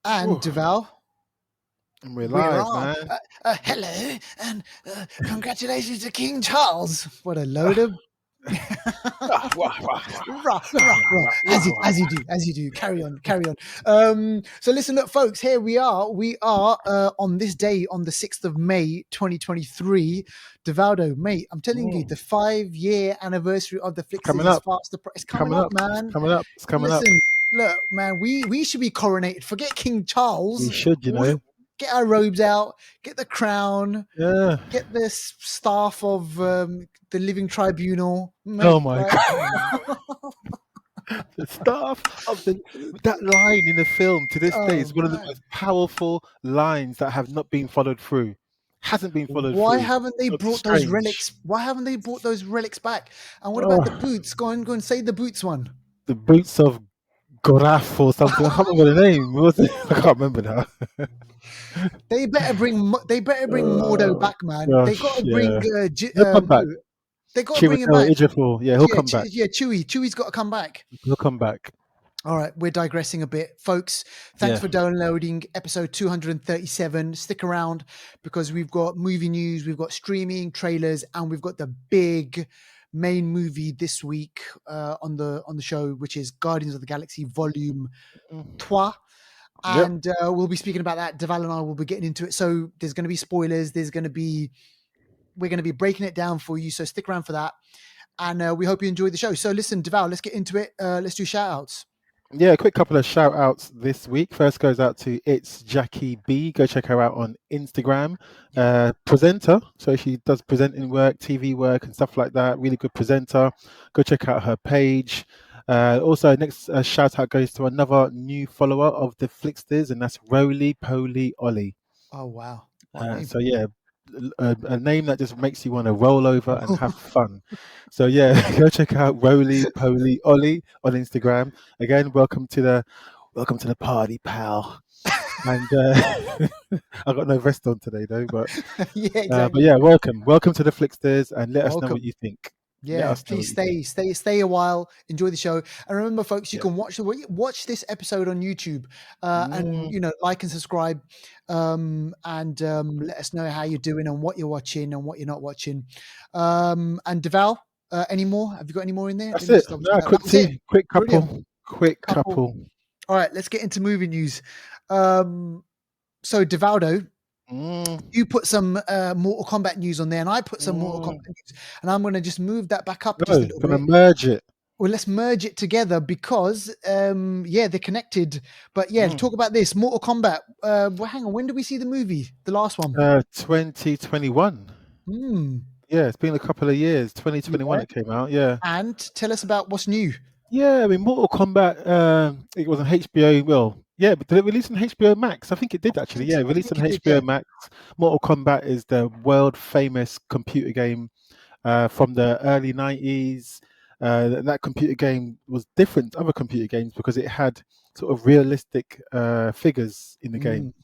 And Ooh, Deval, and we're we're live, on. man. Hello, and congratulations to King Charles. What a load of Ah, wah, wah, wah, rah, wah, rah, rah. wah, As wah, you wah, as wah. you do, as you do. Carry on, carry on. So listen, look, folks. Here we are. We are on this day, on the 6th of May, 2023. Devaldo, mate, I'm telling you, Mm, the 5-year anniversary of the it's Flixters coming is up. fast. It's It's coming coming up, up. It's man. coming up. It's coming up. Listen, look, man. We should be coronated. Forget King We Charles. should, We get our robes out. Get the crown. Yeah. Get the staff of the Living Tribunal, Oh mate. my Like, god. The stuff of that line in the film to this day oh is one of the man. most powerful lines that have not been followed through. Hasn't been followed Why through. haven't they Doctor brought those Strange. relics? Why haven't they brought those relics back? And what about the Oh, boots? Go and say the boots one. the boots of Goraf or something. I can't remember the name. What was it? I can't remember now. They better bring Mordo Oh back, man. They got gosh, to bring yeah. He'll come back. they got to bring him Chiwetel back. Ejiofor, yeah, he'll come back. Yeah, Chewie. Chewie's got to come back. He'll come back. All right, we're digressing a bit. Folks, thanks Yeah. for downloading episode 237. Stick around because we've got movie news, we've got streaming, trailers, and we've got the big main movie this week on the show, which is Guardians of the Galaxy Volume 3. Yep. And we'll be speaking about that. Deval and I will be getting into it. So there's going to be spoilers. We're going to be breaking it down for you. So stick around for that. And we hope you enjoy the show. So listen, Deval, let's get into it. Let's do shout outs. Yeah, a quick couple of shout outs this week. First goes out to It's Jackie B. Go check her out on Instagram. Presenter. So she does presenting work, TV work, and stuff like that. Really good presenter. Go check out her page. Also, next shout out goes to another new follower of the Flixters, and that's Roly Poly Ollie. Oh, wow. What a name. So yeah, a name that just makes you want to roll over and have fun. So yeah, go check out Roly Poly Ollie on Instagram. Again, welcome to the party, pal. And I got no vest on today though, but Yeah, but exactly. yeah, welcome to the Flixters, and let us know what Welcome. you think. Let Yeah, us know what please you think. stay a while. Enjoy the show, and remember, folks, you Yeah. can watch this episode on YouTube, and Mm, like and subscribe, and let us know how you're doing and what you're watching and what you're not watching. And Deval, any more? Have you got any more in there? Let that's me it. just double check No, that. That was it. quick Brilliant. Couple. couple. All right, let's get into movie news. So Devaldo, Mm, you put some Mortal Kombat news on there, and I put some Mortal mm. Kombat news, and I'm going to just move that back up just a No, little gonna bit. merge it. Well, let's merge it together because, yeah, they're connected. But yeah, Mm. talk about this Mortal Kombat. Well, hang on, when did we see the movie? The last one. 2021. Hmm. Yeah, it's been a couple of years. 2021 Yeah. it came out. Yeah. And tell us about what's new. Yeah, I mean, Mortal Kombat, it was on HBO. Well, yeah, but did it release on HBO Max? I think it did actually. Yeah, I released think on it did. Yeah. HBO Max. Mortal Kombat is the world famous computer game from the early 90s. That computer game was different to other computer games because it had sort of realistic figures in the Mm. game.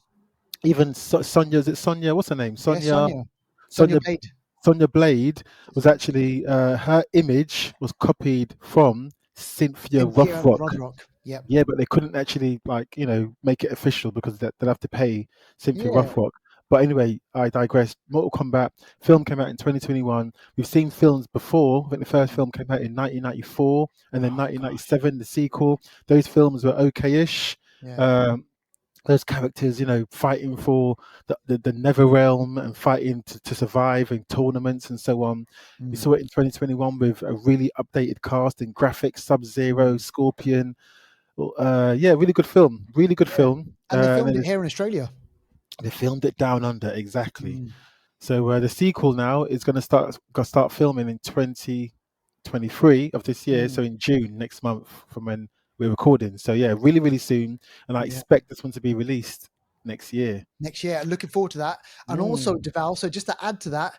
Even Sonya, is it Sonya? What's her name? Yeah, Sonya. Sonya Sonya Blade. Sonya Blade was actually her image was copied from Cynthia Cynthia Rothrock. Rodrock. Yep. Yeah, but they couldn't actually make it official because they'll have to pay Cynthia Yeah. Rothrock. But anyway, I digress. Mortal Kombat film came out in 2021. We've seen films before. I think the first film came out in 1994, and then Oh gosh. 1997 the sequel. Those films were okay-ish. Yeah. Um, those characters, fighting for the Nether Realm and fighting to survive in tournaments and so on. We Mm. saw it in 2021 with a really updated cast in graphics, Sub-Zero, Scorpion. Yeah, really good film. Really good Yeah. film. And they And filmed then it here in Australia. they filmed it down under, exactly. Mm. So the sequel now is going to start filming in 2023 of this year. Mm. So in June next month from when we're recording. So yeah, really, really soon. And I Yeah. expect this one to be released next year. Next year. Looking forward to that. And also, Mm. Deval, so just to add to that,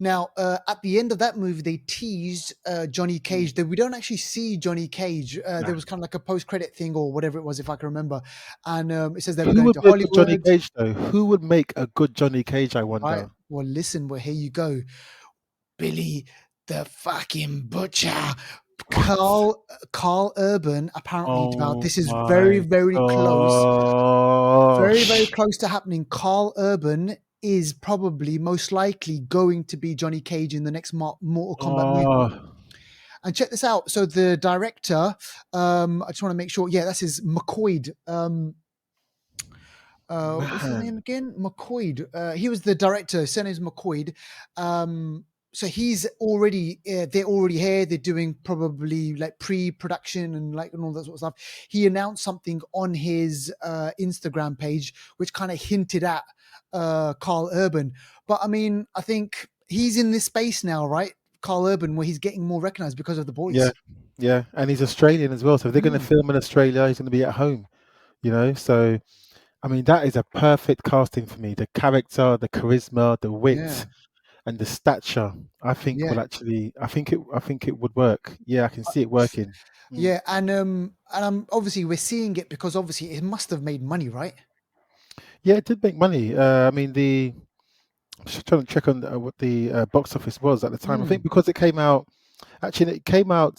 now at the end of that movie, they teased Johnny Cage. That we don't actually see Johnny Cage. Nah. There was kind of like a post-credit thing or whatever it was, if I can remember. And it says they were Who going would to be a good Johnny Hollywood. Cage though? Who would make a good Johnny Cage, I Right. wonder? Well, listen, well, here you go. Billy the fucking Butcher What? Carl Urban, apparently, Deval, Oh this is very, my very close, very, very gosh. close to happening. Carl Urban is probably most likely going to be Johnny Cage in the next Mortal Kombat movie. Oh And check this out. So the director, I just want to make sure. Yeah, that's his McCoy. What's his name man. again? McCoy. He was the director. His surname's McCoy. So he's already they're already here. They're doing probably like pre-production and like and all that sort of stuff. He announced something on his Instagram page which kind of hinted at Carl Urban. But I mean, I think he's in this space now, right? Carl Urban, where he's getting more recognized because of the Yeah, boys. yeah. And he's Australian as well. So if they're gonna Mm, film in Australia, he's gonna be at home, you know. So I mean that is a perfect casting for me. The character, the charisma, the yeah, wit, and the stature, I think yeah. will actually I think it would work. Yeah, I can see it working. Mm. Yeah, and obviously we're seeing it because obviously it must have made money, right? Yeah, it did make money. I mean the I'm just trying to check on what the box office was at the time. I think Mm. because it came out. Actually, it came out.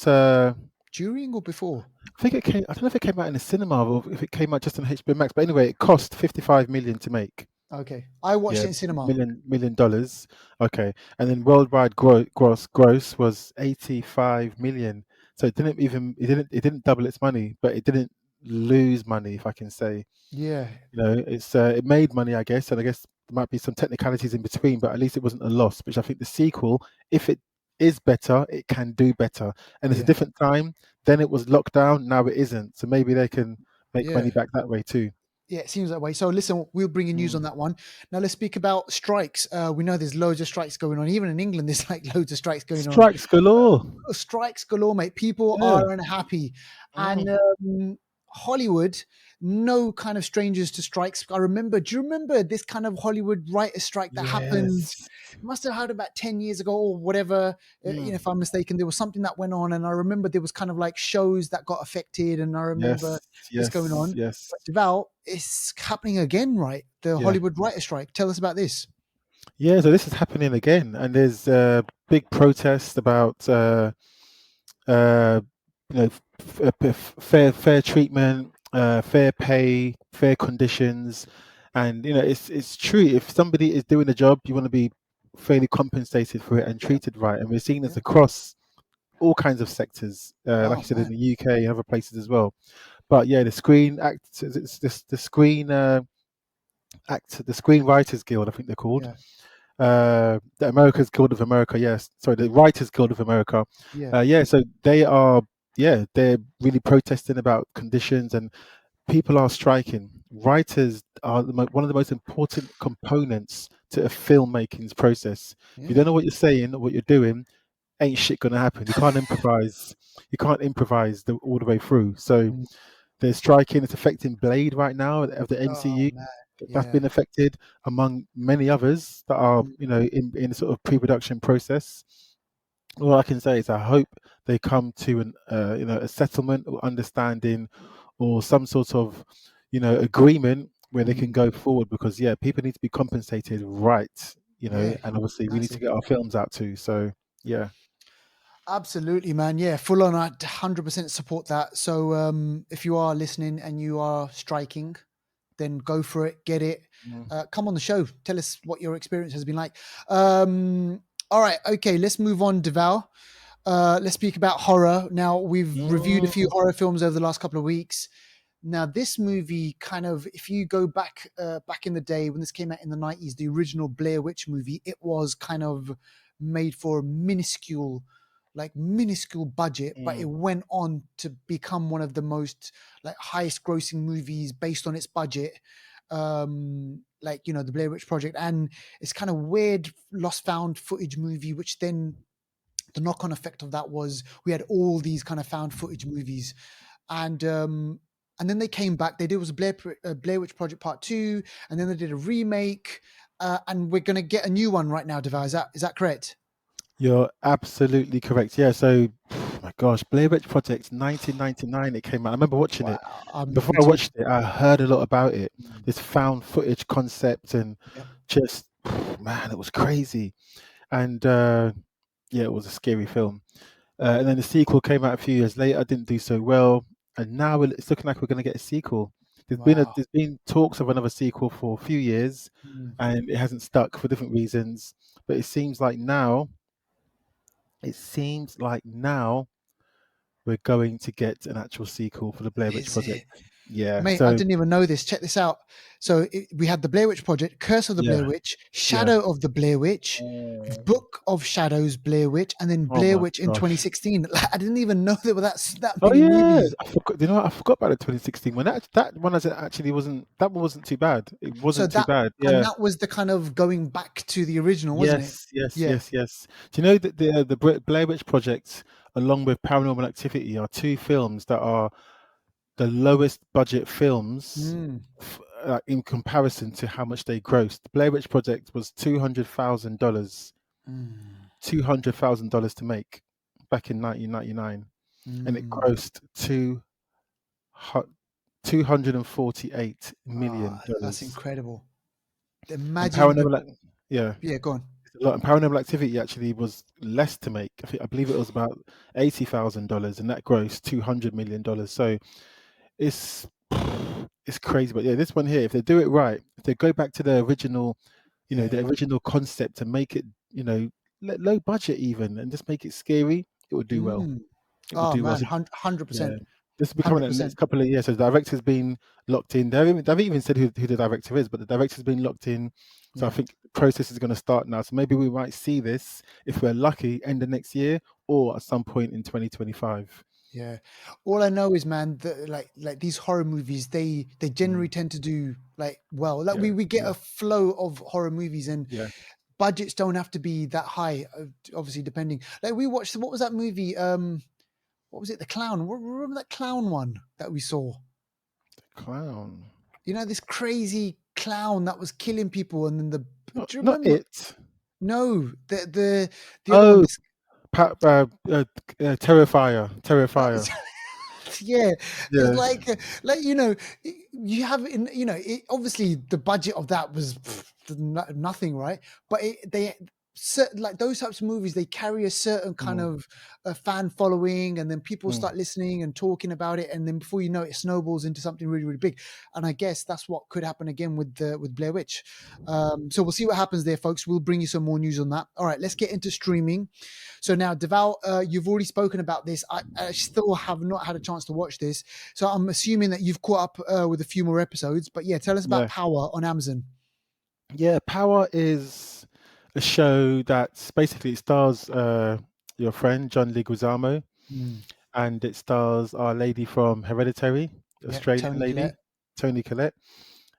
During or before? I think it came. I don't know if it came out in the cinema or if it came out just on HBO Max. But anyway, it cost 55 million to make. Okay, I watched Yeah, it in cinema. million dollars. Okay, and then worldwide gross was 85 million. So it didn't double its money, but it didn't lose money, if I can say. Yeah, You know, it made money, I guess, and I guess there might be some technicalities in between, but at least it wasn't a loss. Which I think the sequel, if it is better, it can do better. And it's a yeah, different time. Then it was lockdown. Now it isn't. So maybe they can make yeah, money back that way too. yeah. It seems that way. So listen, we'll bring you news on Mm. that one. Now let's speak about strikes. We know there's loads of strikes going on. Even in England, there's like loads of strikes going on. Strikes galore. Strikes galore, mate. People Yeah. are unhappy, and Mm. Hollywood, no kind of strangers to strikes. I remember. Do you remember this kind of Hollywood writer strike that happened? Yes. It must have had about 10 years ago or whatever. If I'm Mm. mistaken, there was something that went on, and I remember there was kind of like shows that got affected, and I remember Yes. this going Yes. on. Yes. But Deval, it's happening again, right? The Yeah. Hollywood writer strike. Tell us about this. Yeah. So this is happening again, and there's big protests about uh, you know, fair treatment, fair pay, fair conditions, and you know it's true. If somebody is doing a job, you want to be fairly compensated for it and Yeah, treated right. And we're seeing this yeah. across all kinds of sectors, like Oh you said in man, the UK and other places as well. But yeah, the Screen Act, it's the Screen Act, the Screenwriters Guild, I think they're called. yeah, The America's Guild of America, yes. Sorry, the Writers Guild of America. yeah, Yeah, so they are, yeah, they're really protesting about conditions and people are striking. Writers are one of the most important components to a filmmaking's process. If you don't yeah. know what you're saying or what you're doing, ain't shit gonna happen. You can't improvise. You can't improvise all the way through. So Mm. they're striking. It's affecting Blade right now of the Oh MCU. man, That's yeah. been affected among many others that are, Mm, you know, in the sort of pre-production process. All I can say is I hope they come to you know, a settlement or understanding, or some sort of, you know, agreement where they can mm. go forward. Because yeah, people need to be compensated right, you know, Yeah, and obviously we need to massive. get our films out too. So yeah. Absolutely, man. Yeah, full on. I 100% support that. So, if you are listening and you are striking, then go for it, get it. Mm. Come on the show. Tell us what your experience has been like. All right, okay, let's move on, Deval. Let's speak about horror. Now, we've reviewed a few Mm. horror films over the last couple of weeks. Now, this movie kind of, if you go back in the day when this came out in the 90s, the original Blair Witch movie, it was kind of made for a minuscule budget, but it Mm. went on to become one of the most like highest grossing movies based on its budget. Like the Blair Witch Project, and it's kind of weird lost found footage movie, which then the knock on effect of that was we had all these kind of found footage movies, and then they came back. They did was Blair Witch Project Part Two, and then they did a remake, and we're gonna get a new one right now. Devar, is that correct? You're absolutely correct. Yeah. So, my gosh, Blair Witch Project, 1999. It came out. I remember watching it. Wow, Before me I too. watched it, I heard a lot about it. Mm, This found footage concept, and yep. just man, it was crazy. And yeah, it was a scary film. And then the sequel came out a few years later, didn't do so well, and now it's looking like we're going to get a sequel. Wow. There's been talks of another sequel for a few years, Mm. and it hasn't stuck for different reasons. But it seems like now we're going to get an actual sequel for the Blair Witch Is Project. it? Yeah. Mate, I So didn't even know this. Check this out. So we had the Blair Witch Project, Curse of the Blair yeah, Witch, yeah. Shadow of the Blair Witch, Book of Shadows, Blair Witch, and then Oh Blair my Witch in gosh. 2016. Like, I didn't even know there were that Oh many yeah, movies. I forgot. You know, what? I forgot about the 2016 one. That one actually wasn't. That one wasn't too bad. It So wasn't too that bad. and Yeah. that was the kind of going back to the original, wasn't it? Yes, yes, Yeah. yes, yes. Do you know that the Blair Witch Project, along with Paranormal Activity, are two films that are the lowest budget films Mm, in comparison to how much they grossed. The Blair Witch Project was mm, $200,000 to make back in 1999, and it mm. grossed 248 million That's dollars. incredible. And Imagine the yeah, yeah, go on. it's a lot. And Paranormal Activity actually was less to make. I believe it was about $80,000, and that grossed $200 million. So it's it's crazy. But yeah, this one here, if they do it right, if they go back to the original, Yeah. the original concept and make it, low budget even, and just make it scary, it would do well. Mm. It would Oh do well. man, So, hundred yeah, percent, this will be coming hundred in the next percent. couple of years. So the director's been locked in. They've even said who the director is, but the director's been locked in. So I Yeah, think the process is going to start now. So maybe we might see this, if we're lucky, end of next year or at some point in 2025. yeah. All I know is, man, that like these horror movies, they generally Mm, tend to do like well. Like yeah, we get yeah, a flow of horror movies, and yeah. budgets don't have to be that high. Obviously, depending. Like we watched, what was that movie? What was it? The clown. Remember that clown one that we saw? Clown. You know, this crazy clown that was killing people, and then the. Do you Not remember? it. No, the other one. Oh, This uh, Terrifier. yeah, it's Yeah. like you have in obviously the budget of that was nothing, right? But they certain like those types of movies, they carry a certain kind Mm, of a fan following, and then people mm, start listening and talking about it, and then before you know it, it snowballs into something really really big. And I guess that's what could happen again with Blair Witch. So we'll see what happens there, folks. We'll bring you some more news on that. All right, let's get into streaming. So now, Deval, you've already spoken about this. I still have not had a chance to watch this. So I'm assuming that you've caught up with a few more episodes. But yeah, tell us about yeah. Power on Amazon. Yeah. Power is a show that basically stars your friend John Leguizamo, Mm. and it stars our lady from Hereditary, the Yeah, Australian Tony lady, Collette. Toni Collette,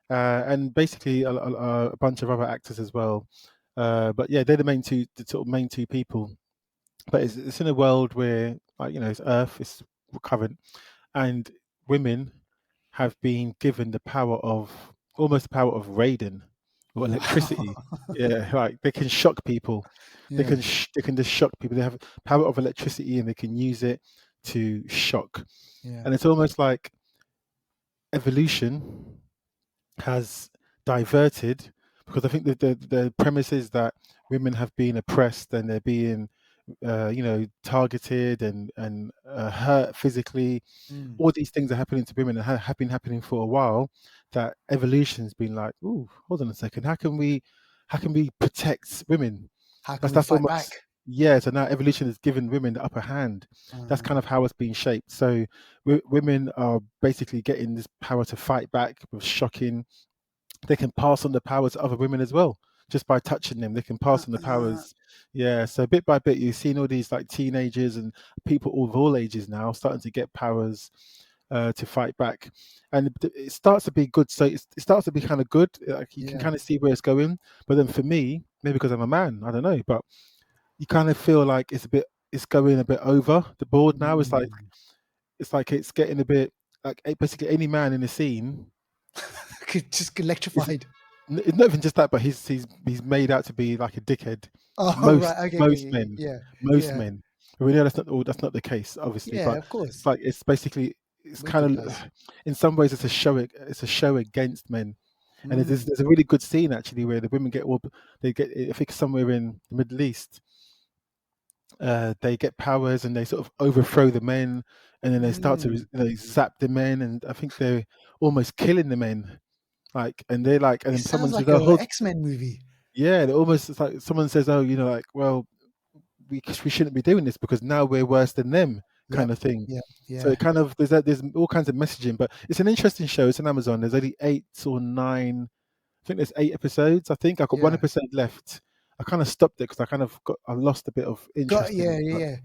and basically a bunch of other actors as well. But yeah, they're the sort of main two people. But it's in a world where, like, it's Earth, it's current, and women have been given the power of almost the power of radon or electricity. Wow. Yeah, like they can shock people. Yeah, They can just shock people. They have power of electricity and they can use it to shock. yeah. And it's almost like evolution has diverted, because I think that the premise is that women have been oppressed and they're being targeted and hurt physically. Mm. All these things are happening to women and have been happening for a while. That evolution's been like, ooh, hold on a second, how can we protect women? How can that's we that's fight back? almost Yeah, so now evolution has given women the upper hand. That's Uh, kind of how it's been shaped. So women are basically getting this power to fight back with shocking. They can pass on the power to other women as well, just by touching them. They can pass on the uh, powers. Yeah, so bit by bit you've seen all these like teenagers and people of all ages now starting to get powers to fight back, and it starts to be good. So it starts to be kind of good. Like you can yeah. kind of see where it's going. But then for me, maybe because I'm a man, I don't know, but you kind of feel like it's going a bit over the board now. Mm. It's like it's getting a bit like basically any man in the scene Just is electrified. it's not even just that, but he's made out to be like a dickhead. Oh, Most right. Okay. most Okay. men, Yeah. most Yeah. men. We know that's not the case, obviously, Yeah. but Of course. it's basically it's Wicked kind of does. in some ways it's a show against men. And Mm. there's a really good scene actually where the women get all they get, I think somewhere in the Middle East, they get powers and they sort of overthrow the men, and then they start to Mm. zap the men, and I think they're almost killing the men. Like, and they're like, and It then someone sounds says, like "Oh, a hold, X-Men movie. yeah," they're almost, it's like someone says, "Oh, like, well, we shouldn't be doing this because now we're worse than them," kind Yep. of thing. Yep. So Yeah. it kind of there's all kinds of messaging, but it's an interesting show. It's on Amazon. There's only 8 or 9. I think there's 8 episodes. I think I've got one Yeah. episode left. I kind of stopped it because I lost a bit of interest in Yeah, it, yeah, but yeah.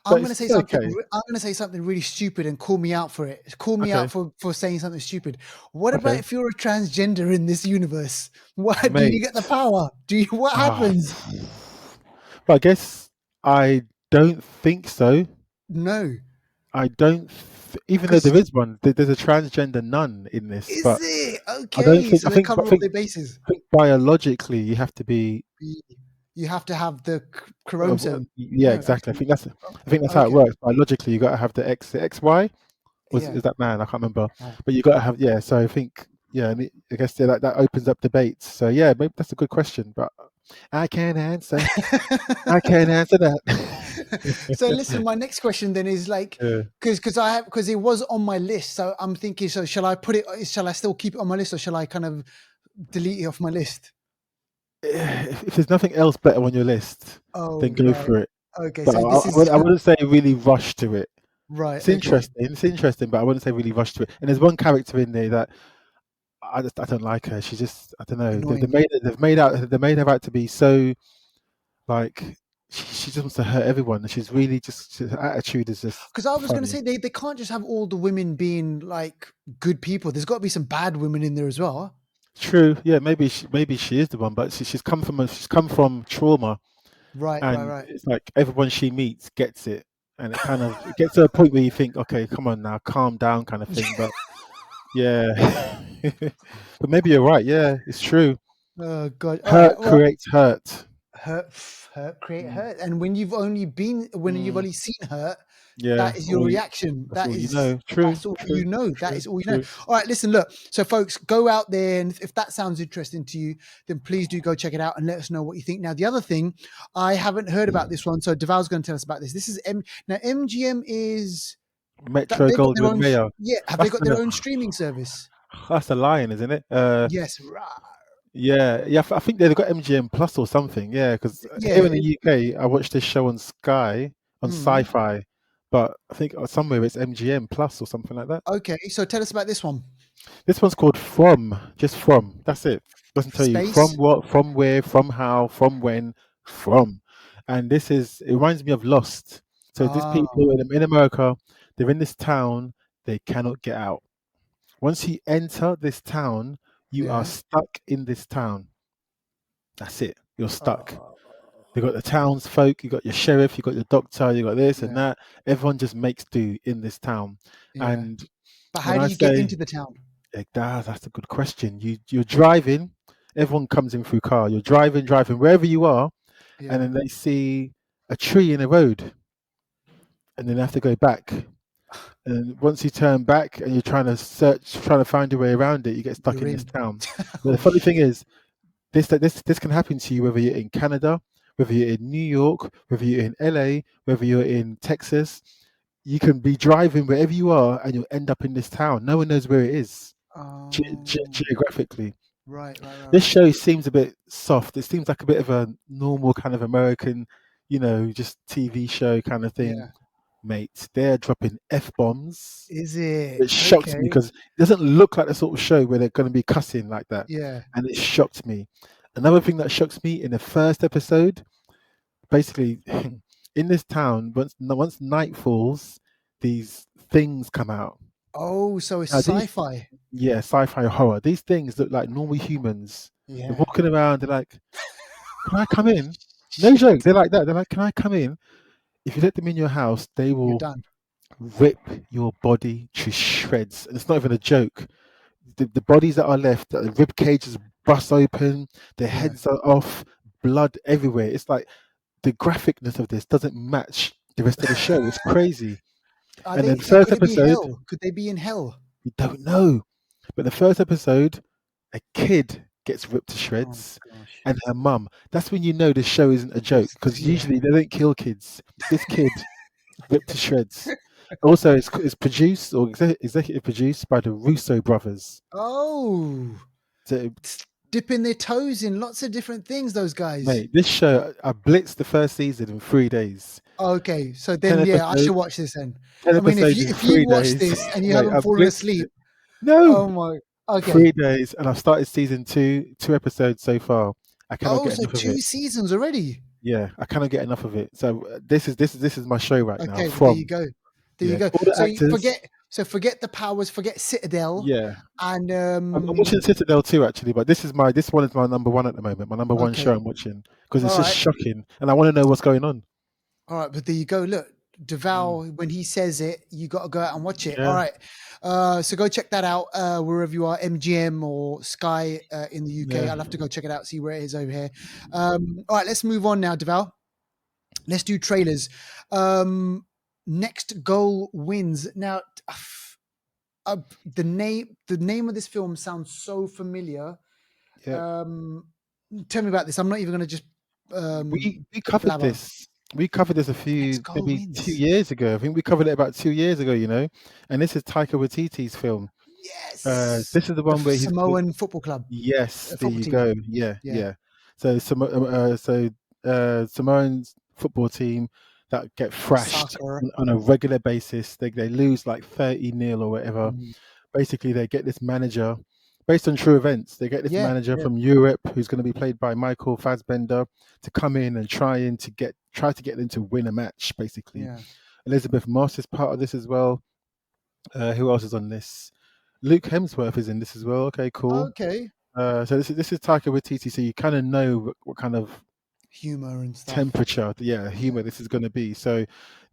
but it's okay. I'm gonna say something really stupid and call me out for it. Call me Okay, out for saying something stupid. What about okay, if you're a transgender in this universe? What do you get the mate. power? Do you what Ah, happens? but I guess I don't think so. No. I don't, even though there Because is one. There's a transgender nun in this, is but it? I don't Okay, think. so they cover I all think their bases. biologically you have to be. Y You have to have the chromosome. Yeah, Oh, exactly. okay. I think that's how it Okay. works. Biologically, you got to have the XY. Was Yeah. is that man? I can't remember. Oh. But you got to have, yeah. So I think, yeah. And I guess that opens up debates. So yeah, maybe that's a good question, but I can't answer. I can't answer that. So listen, my next question then is like, Yeah. because it was on my list, so I'm thinking, so shall I put it? Shall I still keep it on my list, or shall I kind of delete it off my list? If there's nothing else better on your list, Oh, then go right. for it. Okay, But so this is I wouldn't say really rush to it. right. It's Okay, interesting. It's interesting, but I wouldn't say really rush to it. And there's one character in there that I don't like her. She's just, I don't know. annoying. They made her out to be so, like, she just wants to hurt everyone. And she's really just, her attitude is just Because I was going to funny. say they can't just have all the women being like good people. There's got to be some bad women in there as well. True. Yeah. Maybe she is the one, but she's come from trauma, Right, right, and right. it's like everyone she meets gets it, and it gets to a point where you think, okay, come on now, calm down, kind of thing. But yeah, but maybe you're right. Yeah, it's true. Oh God. All right. Hurt Well, creates hurt. hurt, hurt, create Mm, hurt. And when you've mm, only seen hurt, yeah, that is your reaction. that's all you know. True, That's all you true, know. That true, is all you know. true. All right, listen, look. So, folks, go out there, and if that sounds interesting to you, then please do go check it out and let us know what you think. Now, the other thing, I haven't heard about this one, so Deval's going to tell us about this. This is now MGM is that Metro they got their Goldwyn own. Mayer. Yeah, have they That's got their the own streaming service? that's the lion, isn't it? Yes. Right. Yeah, yeah. I think they've got MGM Plus or something. Yeah, because Yeah. here in the UK, I watched this show on Sky on Mm. Sci-Fi, but I think somewhere it's MGM Plus or something like that. Okay, so tell us about this one. This one's called From, just From. That's it. Doesn't tell you from Space. what, from where, from how, from when, from. And it reminds me of Lost. So these people Ah, in America, they're in this town, they cannot get out. Once you enter this town, you are yeah. stuck in this town. That's it. You're stuck. Uh, You got the townsfolk, you got your sheriff, you got your doctor, you got this and yeah, that. Everyone just makes do in this town. yeah. And But when how do I you get say into the town? that's a good question. You're driving, everyone comes in through car. You're driving wherever you are, and Yeah. then they see a tree in the road, and then they have to go back. And once you turn back and you're trying to find your way around it, you get stuck You're in this in. town. But the Oh funny thing shit. is, this can happen to you whether you're in Canada, whether you're in New York, whether you're in LA, whether you're in Texas. You can be driving wherever you are, and you'll end up in this town. No one knows where it is Oh, geographically. right, right, right, This right. show seems a bit soft. It seems like a bit of a normal kind of American, just TV show kind of thing, Yeah. mate. They're dropping F bombs. Is it? It shocked me Okay. because it doesn't look like the sort of show where they're going to be cussing like that. Yeah. And it shocked me. Another thing that shocks me in the first episode, basically, in this town, once night falls, these things come out. Oh, so it's Now, these, sci-fi. yeah, sci-fi horror. These things look like normal humans. They're Yeah. walking around. They're like, "Can I come in?" No Shit. joke. They're like that. They're like, "Can I come in?" If you let them in your house, they You're will done. rip your body to shreds. And it's not even a joke. The bodies that are left, the rib cages bust open, their Yeah. heads are off, blood everywhere. It's like the graphicness of this doesn't match the rest of the show. It's crazy. Are And then they? the first Could it be episode, hell? Could they be in hell? you don't know. But the first episode, a kid gets ripped to Oh shreds, gosh. and her mum. That's when you know this show isn't a joke because Yeah. usually they don't kill kids. This kid ripped to shreds. Also, it's produced or executive produced by the Russo brothers. Oh, So, dipping their toes in lots of different things, those guys. mate, this show I blitzed the first season in 3 days. Okay, so Ten then yeah, I should episodes. watch this then. Ten I mean, episodes in if you three watch days, this and you mate. haven't I fallen blitzed asleep, it. No, oh my. Okay. 3 days, and I've started season two. 2 episodes so far. I cannot Oh, get so enough of it. 2 seasons already. Yeah, I cannot get enough of it. So this is my show right now. Okay, well, there you From go. There you yeah, go. all the So you actors. forget the powers, forget Citadel, Yeah, and I'm watching Citadel too actually, but this one is my number one at the moment. My number one show okay, I'm watching because it's all just right, shocking, and I want to know what's going on. all right. But there you go. Look, Mm. Deval, when he says it, you got to go out and watch it. All Yeah, right. So go check that out wherever you are, MGM or Sky in the UK. yeah, I'll have to go check it out, see where it is over here. All right, let's move on now, Deval. Let's do trailers. Next goal wins. Now, the name of this film sounds so familiar. yeah. Um, Tell me about this. I'm not even going to just We covered blabber. this. We covered this a Next few goal maybe two wins. years ago. I think we covered it about 2 years ago. And this is Taika Waititi's film. Yes, This is the the one where he's Samoan football club, yes, there football you team. go. Yeah, Yeah, yeah. So Samoan's football team that get thrashed soccer. on a regular basis. They lose like 30-0 or whatever. Mm. Basically, they get this manager based on true events. They get this Yeah, manager yeah, from Europe who's going to be played by Michael Fassbender to come in and try to get them to win a match. Basically, yeah. Elizabeth Moss is part of this as well. Who else is on this? Luke Hemsworth is in this as well. Okay, cool. Okay, So this is Taika Waititi, so you kind of know what kind of humor and stuff. temperature, yeah, Yeah, humor this is going to be. So,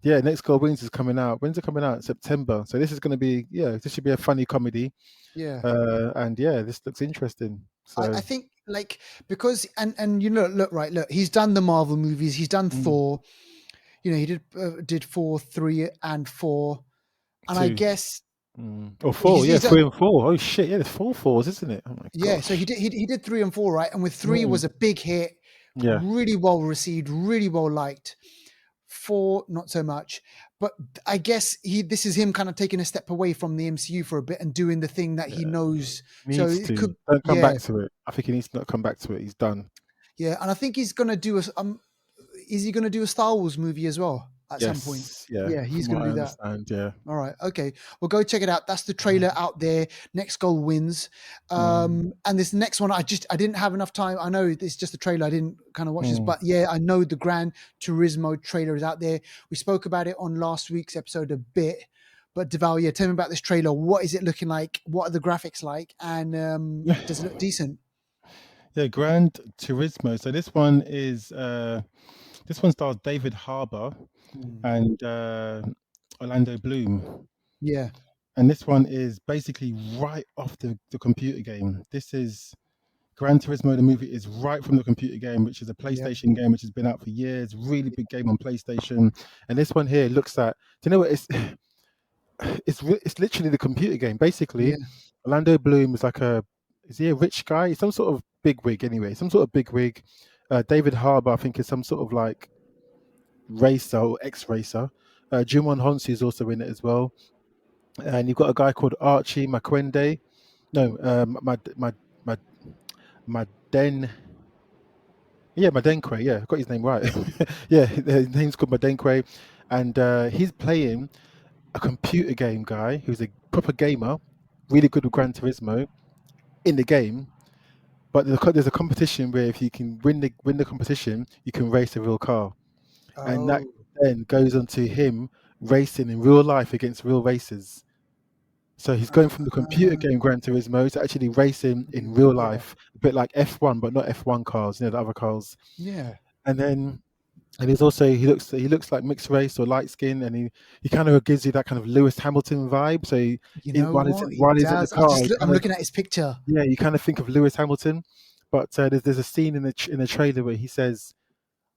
yeah, Next Goal Wins is coming out. When's it coming out? September. So this is going to be, yeah, this should be a funny comedy. yeah. And yeah, this looks interesting. So, I think like because and look right look he's done the Marvel movies, he's done mm, Thor, he did 4, 3, and 4, and I two, guess or four, yeah, he's done 3 and 4. Oh shit, yeah, there's four fours, isn't it? Oh my yeah. So gosh. he did 3 and 4, right? And with 3 Mm, was a big hit, yeah, really well received, really well liked. 4 not so much, but I guess he this is him kind of taking a step away from the MCU for a bit and doing the thing that he yeah, knows. So needs it to. could Don't come yeah back to it. I think he needs to not come back to it. He's done. yeah, and I think he's gonna do is he gonna do a Star Wars movie as well at some point? Yes, yeah, Yeah, he's from gonna what I do that. understand, yeah. All right. Okay. Well, go check it out. That's the trailer out there. Next goal wins. Mm, And this next one, I didn't have enough time. I know it's just a trailer. I didn't kind of watch this, mm. but yeah, I know the Gran Turismo trailer is out there. We spoke about it on last week's episode a bit. But Deval, yeah, tell me about this trailer. What is it looking like? What are the graphics like? And does it look decent? Yeah, Grand Turismo. So this one stars David Harbour Mm. and Orlando Bloom. Yeah. And this one is basically right off the computer game. This is Gran Turismo, the movie is right from the computer game, which is a Yep. PlayStation game, which has been out for years, really big game on PlayStation. And this one here looks at, do you know what? It's literally the computer game. Basically, Yeah. Orlando Bloom is he a rich guy? He's some sort of big wig anyway, some sort of big wig. David Harbour, I think, is some sort of like racer or ex-racer. Jumon Honsu is also in it as well. And you've got a guy called Archie Makwende. No, my Maden. Yeah, Madenkwe. Yeah, I got his name right. Yeah, his name's called Madenkwe, and he's playing a computer game guy who's a proper gamer, really good with Gran Turismo in the game. But there's a competition where if you can win the competition, you can race a real car, and that Oh. then goes on to him racing in real life against real racers. So he's going from the computer Uh, game Gran Turismo to actually racing in real yeah. life, a bit like F1, but not F1 cars, the other cars. Yeah. And then he's also he looks like mixed race or light skin, and he kind of gives you that kind of Lewis Hamilton vibe. So You know while what? He he's in the does. car, I'm looking at his picture. yeah, you kind of think of Lewis Hamilton. But there's a scene in the trailer where he says,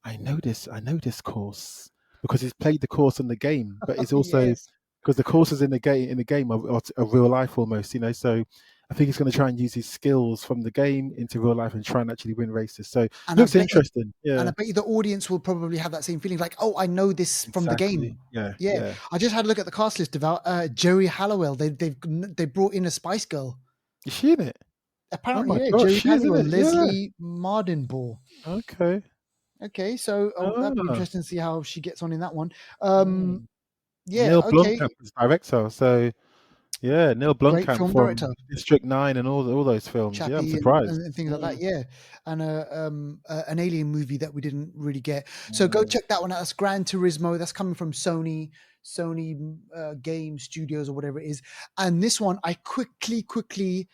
I know this course because he's played the course in the game, but it's also Yes. because the courses in the game are real life almost. So I think he's going to try and use his skills from the game into real life and try and actually win races. So And I looks bet you, interesting. and Yeah, I bet you the audience will probably have that same feeling, like, oh, I know this from the exactly. game. Yeah, Yeah, yeah. I just had a look at the cast list about Jerry Halliwell. They brought in a Spice Girl. Is she in it? Oh Apparently, my yeah, gosh, Jerry she is in Halliwell, it. Yeah. Leslie Mardenball. Okay. Okay, so that'd be Ah. interesting to see how she gets on in that one. Mm. Yeah, Neil okay, Blomkamp is director. So yeah, Neil great Blomkamp film director. from District 9 and all those films. Yeah, I'm Chappie surprised. and things like that. Mm, Yeah, and an alien movie that we didn't really get. So go mm. check that one out. That's Gran Turismo. That's coming from Sony Game Studios or whatever it is. And this one, I quickly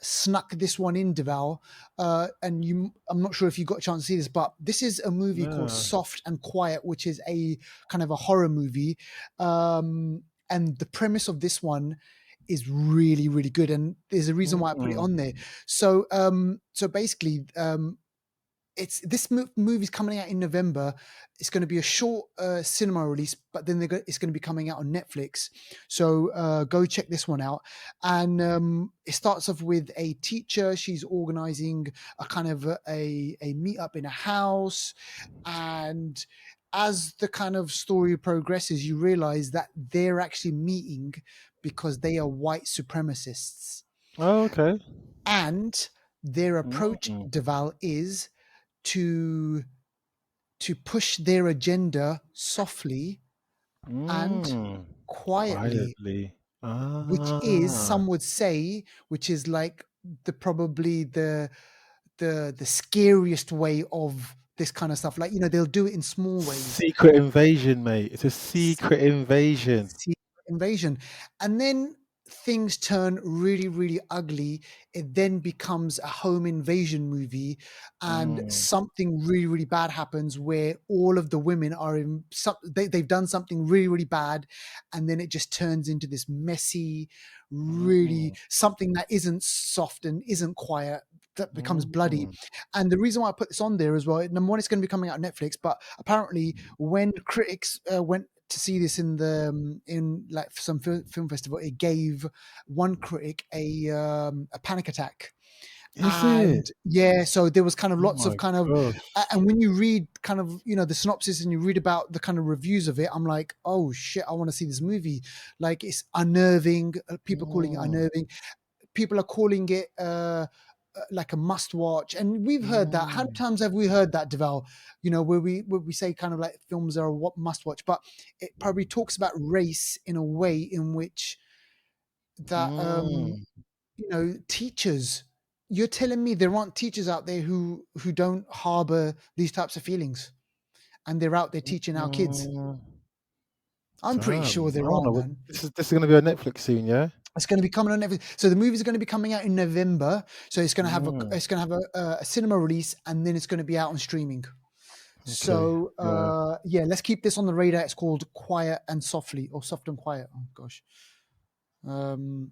snuck this one in, Deval. And I'm not sure if you got a chance to see this, but this is a movie called No. Soft and Quiet, which is a kind of a horror movie. And the premise of this one is really good, and there's a reason why I put it on there. Mm. So basically, it's this movie's coming out in November. It's going to be a short cinema release, but then it's going to be coming out on Netflix. So go check this one out. And it starts off with a teacher. She's organizing a kind of a meetup in a house, and as the kind of story progresses, you realize that they're actually meeting because they are white supremacists, Oh, okay. and their approach, Mm. Deval, is to push their agenda softly and Mm. quietly, Quietly. which is, Ah. some would say, which is like probably the scariest way of this kind of stuff. Like, they'll do it in small ways. Secret invasion, mate. It's a secret invasion. Secret invasion. And then things turn really ugly. It then becomes a home invasion movie, and Mm. something really bad happens where all of the women are in they've done something really bad, and then it just turns into this messy, really Mm. something that isn't soft and isn't quiet, that becomes bloody. Mm. And the reason why I put this on there as well, number one, it's going to be coming out on Netflix, but apparently when critics went to see this in in like some film festival, it gave one critic a panic attack. Is it? And yeah, so there was kind of Oh lots of my kind of gosh. and when you read kind of the synopsis and you read about the kind of reviews of it, I'm like, oh shit, I want to see this movie. Like, it's unnerving. People calling it Mm. unnerving. People are calling it like a must watch, and we've heard that. How many Mm. times have we heard that, Deval? Where we say kind of like films are what must watch, but it probably talks about race in a way in which that Mm. teachers. You're telling me there aren't teachers out there who don't harbor these types of feelings, and they're out there teaching our kids? Mm. I'm pretty Damn. sure I there don't are, know. man. This is going to be on Netflix soon, yeah? It's going to be coming on every. So the movies are going to be coming out in November. So it's going to have Mm. a cinema release, and then it's going to be out on streaming. Okay. So Yeah. yeah, let's keep this on the radar. It's called Quiet and Softly, or Soft and Quiet. Oh gosh, um,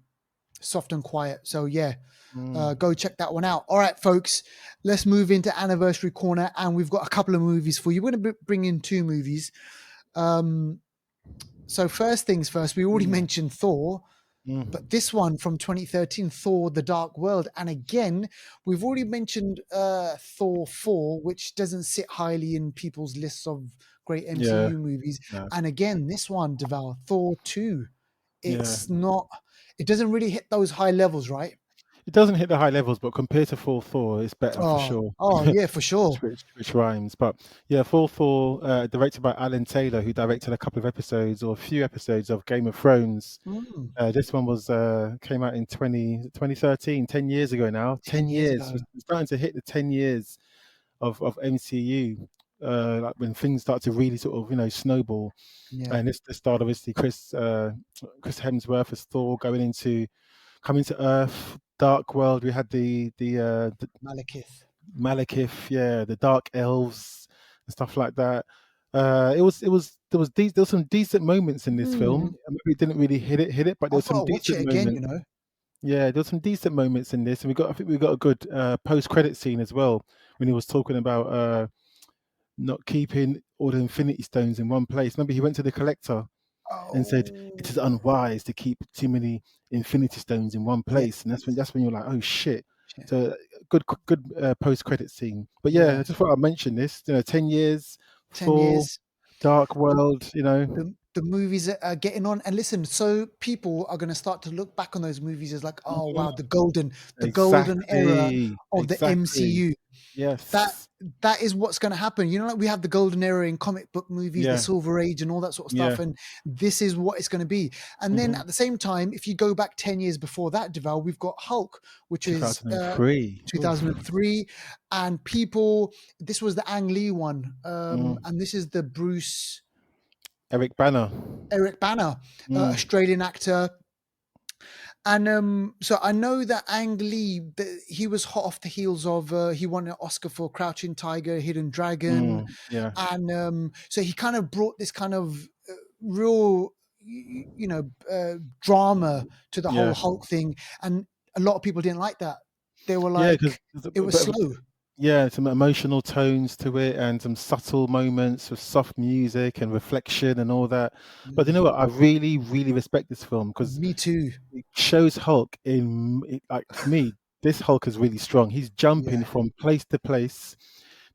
Soft and Quiet. So yeah, Mm. go check that one out. All right, folks, let's move into Anniversary Corner, and we've got a couple of movies for you. We're going to bring in two movies. So first things first, we already Mm. mentioned Thor. Mm. But this one from 2013, Thor: The Dark World, and again, we've already mentioned Thor 4, which doesn't sit highly in people's lists of great Yeah. MCU movies. No. And again, this one, Deval, Thor 2, Yeah. it's not, it doesn't really hit those high levels, right? It doesn't hit the high levels, but compared to Full Thor, it's better for Oh, sure. oh yeah, for sure. which rhymes. But yeah, Full Thor, directed by Alan Taylor, who directed a couple of episodes or a few episodes of Game of Thrones. Mm, This one was came out in 2013, 10 years ago now. 10 10 years years. ago. We're starting to hit the 10 years of MCU. Like when things start to really sort of snowball, Yeah, and this started obviously Chris Hemsworth as Thor coming to Earth, Dark World. We had the Malekith. Malekith, yeah, the Dark Elves and stuff like that. There was some decent moments in this film. Mm, Maybe it didn't really hit it, but there I've was got some to watch it decent again, moments. Yeah, there was some decent moments in this, and I think we got a good post credit scene as well when he was talking about not keeping all the Infinity Stones in one place. Remember, he went to the collector. and said it is Oh, unwise to keep too many Infinity Stones in one yeah, place, and that's when you're like, oh shit. shit. So good post credit scene. But yeah, I Yeah. just thought I'd mention this. 10 years, 10 years. Thor, Dark The, World. the movies are getting on, and listen, so people are going to start to look back on those movies as like, oh Mhm. wow, the golden era Exactly, of the exactly. MCU. That Yes. that is what's going to happen. You know, like we have the golden era in comic book movies, the Yeah. Silver Age, and all that sort of Yeah. stuff. And this is what it's going to be. And then hmm at the same time, if you go back 10 years before that, Deval, we've got Hulk, which is 2003. Oof. 2003, and people. This was the Ang Lee one, Mm. and this is the Bruce Eric Banner. Eric Banner, Mm. Australian actor. And so I know that Ang Lee, he was hot off the heels of he won an Oscar for Crouching Tiger, Hidden Dragon, Yeah. and so he kind of brought this kind of real, drama to the whole Yeah. Hulk thing, and a lot of people didn't like that. They were Yeah, because like, there's a it was bit of slow. yeah, some emotional tones to it and some subtle moments of soft music and reflection and all that. But you know Mm, what? I really, really respect this film because me too. it shows Hulk like for me, this Hulk is really strong. He's jumping Yeah. from place to place.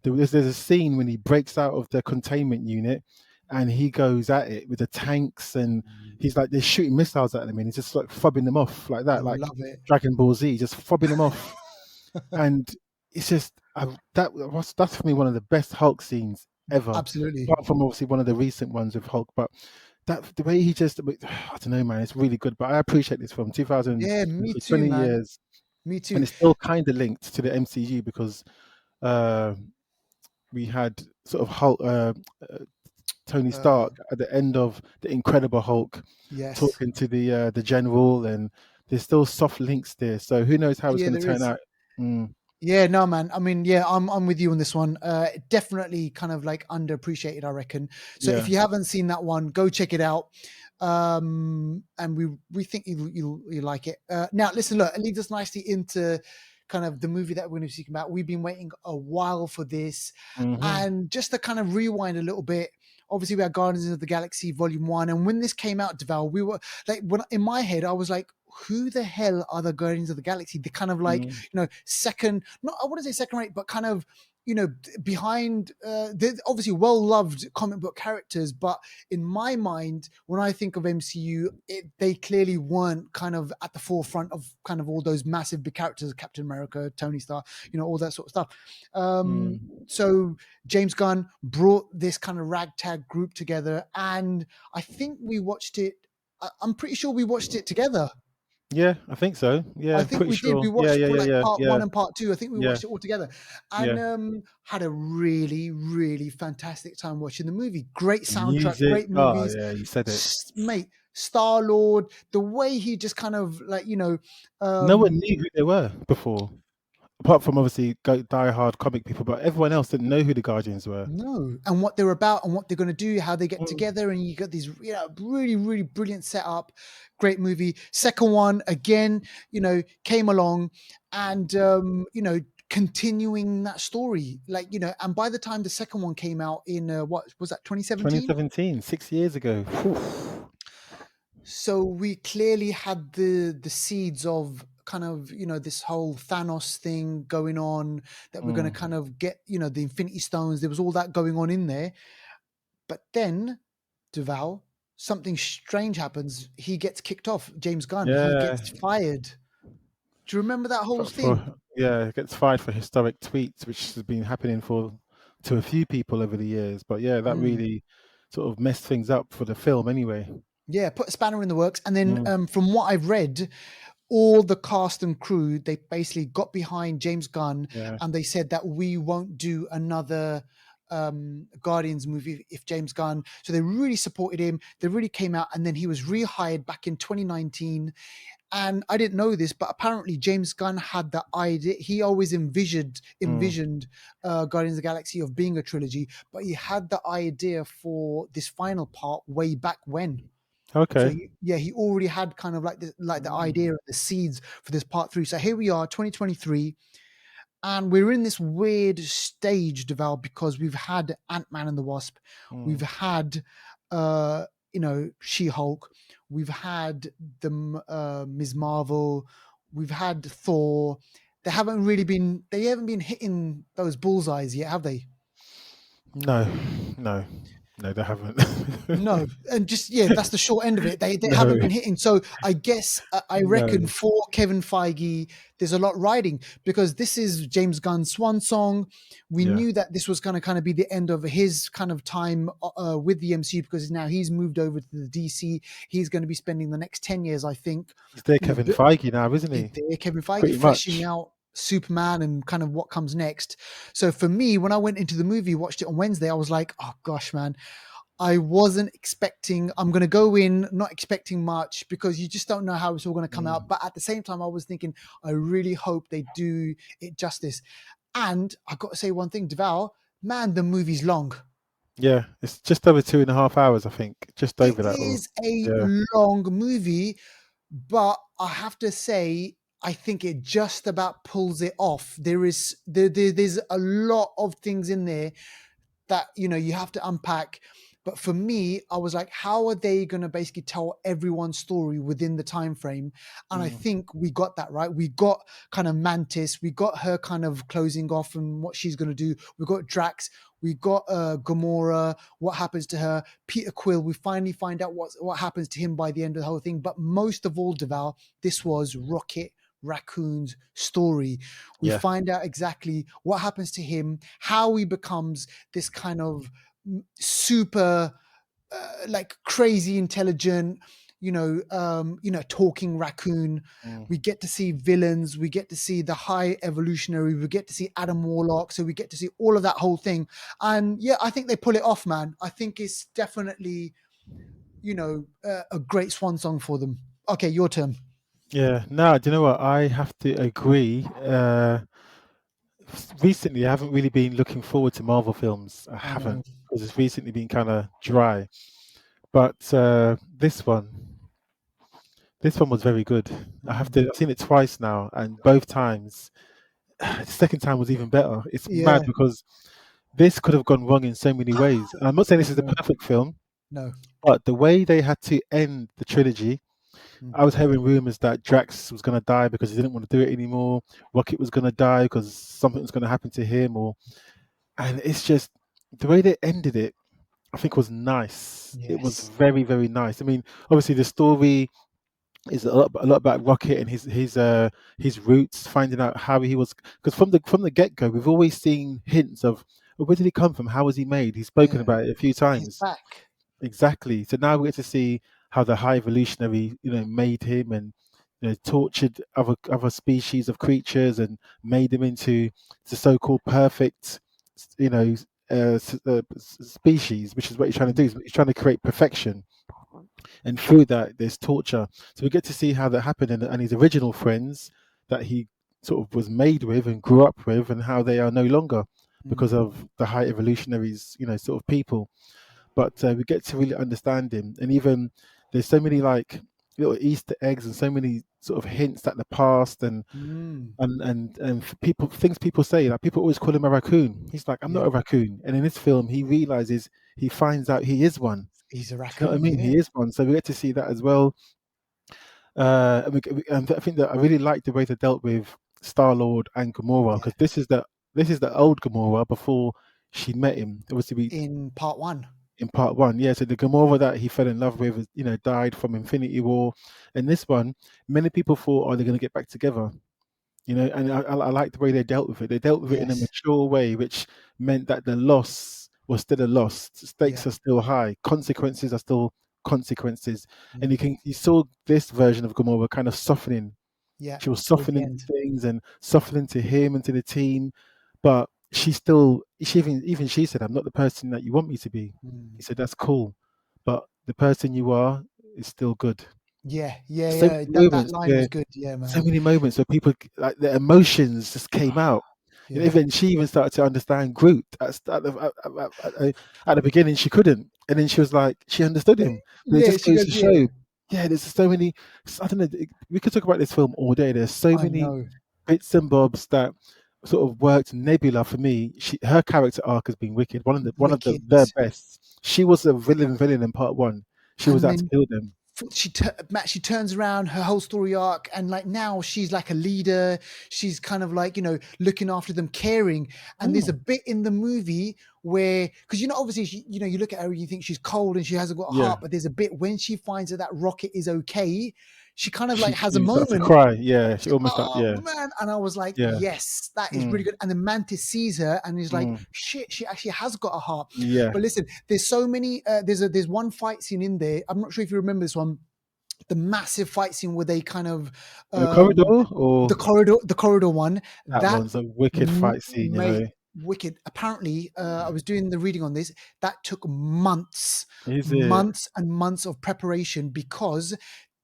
There's a scene when he breaks out of the containment unit and he goes at it with the tanks and Mm, he's like they're shooting missiles at him and he's just like fobbing them off like I that, like love it. Dragon Ball Z, just fobbing them off. And it's just that's for me one of the best Hulk scenes ever. Absolutely. Apart from obviously one of the recent ones with Hulk, but that the way he just I don't know, man, it's really good. But I appreciate this film. Yeah, me too, 20 man. years, Me too. and it's still kind of linked to the MCU because uh, we had sort of Hulk, Tony Uh, Stark at the end of the Incredible Hulk yes. talking to the general, and there's still soft links there. So who knows how it's Yeah, going to there turn is. out? Mm, Yeah, no, man. I mean, yeah, I'm with you on this one. Definitely kind of like underappreciated, I reckon. So if yeah. you haven't seen that one, go check it out. And we think you like it. Now, listen, look, it leads us nicely into kind of the movie that we're going to be speaking about. We've been waiting a while for this, hmm and just to kind of rewind a little bit. Obviously, we had Guardians of the Galaxy Volume One, and when this came out, Deval, we were like, when in my head, I was like, who the hell are the Guardians of the Galaxy? The kind of like, mm, second, not I wouldn't say second rate, but kind of, behind. They're obviously well loved comic book characters, but in my mind, when I think of MCU, they clearly weren't kind of at the forefront of kind of all those massive big characters, Captain America, Tony Stark, all that sort of stuff. mm. So James Gunn brought this kind of ragtag group together, and I think we watched it. I'm pretty sure we watched it together. Yeah, I think so. I Yeah, think pretty we did. sure. We Yeah, watched yeah, yeah, like yeah, part yeah, one and part two. I think we yeah, watched it all together, and yeah. had a really, really fantastic time watching the movie. Great The soundtrack, music. great Oh, movies, yeah, you said it. Mate. Star Lord, the way he just kind of like No one um knew who they were before, apart from obviously die-hard comic people, but everyone else didn't know who the Guardians were. no, and what they're about and what they're going to do, how they get Mm, together, and you got these really, really brilliant setup. Great movie. Second one again, came along, and continuing that story, like and by the time the second one came out in what was that, 2017? 2017, 6 years ago. Phew. So we clearly had the seeds of kind of this whole Thanos thing going on, that we're going to Mm. kind of get the Infinity Stones. There was all that going on in there, but then Duval, something strange happens. He gets kicked off. James Gunn. He Yeah, gets fired. Do you remember that whole thing? yeah, gets fired for historic tweets, which has been happening to a few people over the years. But yeah, that Mm. really sort of messed things up for the film anyway. Yeah, put a spanner in the works. And then, Mm. from what I've read, all the cast and crew, they basically got behind James Gunn, Yeah. and they said that we won't do another Guardians movie if James Gunn. So they really supported him. They really came out, and then he was rehired back in 2019. And I didn't know this, but apparently James Gunn had the idea. He always envisioned Mm. envisioned Guardians of the Galaxy of being a trilogy, but he had the idea for this final part way back when. So Okay. he already had kind of like the idea Mm. and the seeds for this part three. So here we are, 2023, and we're in this weird stage, Deval, because we've had Ant-Man and the Wasp, we've Mm. had She-Hulk. We've had the Ms. Marvel. We've had Thor. They haven't been hitting those bullseyes yet, have they? No, no, no, they haven't. No, and just yeah, that's the short end of it. They No, haven't been hitting. So I guess I reckon no, for Kevin Feige, there's a lot riding because this is James Gunn's swan song. We yeah. knew that this was going to kind of be the end of his kind of time with the MCU because now he's moved over to the DC. He's going to be spending the next 10 years, I think, He's there, you know, Kevin Feige now, isn't he? there, Kevin Feige Pretty fleshing much. out Superman and kind of what comes next. So for me, when I went into the movie, watched it on Wednesday, I was like, oh gosh, man, I wasn't expecting. I'm going to go in not expecting much because you just don't know how it's all going to come Mm. out. But at the same time, I was thinking, I really hope they do it justice. And I got to say one thing, Deval, man, the movie's long. Yeah, it's just over 2.5 hours, I think. Just It over that, or is a yeah. long movie, but I have to say, I think it just about pulls it off. There's a lot of things in there that you have to unpack. But for me, I was like, how are they going to basically tell everyone's story within the time frame? And I Mm. think we got that right. We got kind of Mantis, we got her kind of closing off and what she's going to do. We got Drax, we got Gamora, what happens to her, Peter Quill. We finally find out what happens to him by the end of the whole thing. But most of all, Deval, this was Rocket Raccoon's story. We Yeah. find out exactly what happens to him, how he becomes this kind of super like crazy intelligent, talking raccoon. Mm. We get to see villains, we get to see the high evolutionary, we get to see Adam Warlock, so we get to see all of that whole thing. And yeah, I think they pull it off, man. I think it's definitely a great swan song for them. Okay, your turn. Yeah. No, do you know what? I have to agree. Recently, I haven't really been looking forward to Marvel films. I I know. haven't, because it's recently been kind of dry. But this one was very good. Mm. I've seen it twice now, and both times, the second time was even better. It's mad Yeah, because this could have gone wrong in so many ways. And I'm not saying I this is the know. perfect film, No. but the way they had to end the trilogy, Mm. I was hearing rumors that Drax was going to die because he didn't want to do it anymore. Rocket was going to die because something was going to happen to him, and it's just the way they ended it. I think was nice. It was Yes. very, very nice. I mean, obviously the story is a lot about Rocket and his roots, finding out how he was. Because from the get go, we've always seen hints of, well, where did he come from? How was he made? He's spoken Yeah. about it a few He's times. back. Exactly. So now we get to see how the high evolutionary, made him and tortured other species of creatures and made them into the so-called perfect, you know, species, which is what he's trying to do. Mm. He's trying to create perfection, and through that, there's torture. So we get to see how that happened, and his original friends that he sort of was made with and grew up with, and how they are no longer because Mm. of the high evolutionaries, sort of people. But we get to really understand him, and even there's so many like little Easter eggs and so many sort of hints at the past Mm. people things people say, like people always call him a raccoon. He's like, I'm not Yeah. a raccoon, and in this film he realizes, he finds out he is one. He's a Do you know what I raccoon. mean? Yeah. He is one, so we get to see that as well. And I think that I really like the way they dealt with Star Lord and Gamora, Yeah. because this is the old Gamora before she met him. Obviously, we In part one. in part one, yeah. So the Gamora that he fell in love with, died from Infinity War. And this one, many people thought, are they going to get back together? And I like the way they dealt with it. They dealt with it in a Yes. mature way, which meant that the loss was still a loss. Yeah. Stakes are still high. Consequences are still consequences. And Mm. you saw this version of Gamora kind of softening. Yeah. She was Towards the softening end. things and softening to him and to the team, but she she said, "I'm not the person that you want me to be." Mm. He said, "That's cool, but the person you are is still good." Yeah. Yeah. So Yeah. many That moments line was where good. Yeah, so man. many moments where people, like, their emotions just came out. Yeah. Even she even started to understand Groot at the beginning. She couldn't, and then she was like, she understood him. But it Yeah. just She goes goes. to Yeah. show, yeah, there's so many. I don't know. We could talk about this film all day. There's so I many know. bits and bobs that sort of worked. Nebula, for me, her character arc has been wicked. One of the Wicked. their best. She was a villain in part one. She was and out to then kill them. she turns around her whole story arc, and like now she's like a leader. She's kind of like, looking after them, caring. And there's a Mm. bit in the movie where, because obviously you look at her and you think she's cold and she hasn't got a Yeah. heart, but there's a bit when she finds that Rocket is okay, she kind of like has a She starts to moment. cry. Yeah. She almost like, Oh yeah. man. And I was like, Yeah. yes, that is really Mm. good. And the Mantis sees her and is like, Mm. shit, she actually has got a heart. Yeah. But listen, there's so many, there's one fight scene in there. I'm not sure if you remember this one, the massive fight scene where they kind of, In the corridor, the or corridor one, that that one's a wicked fight scene, you mate, know. wicked. Apparently, I was doing the reading on this. That took months, Is it? months and months of preparation, because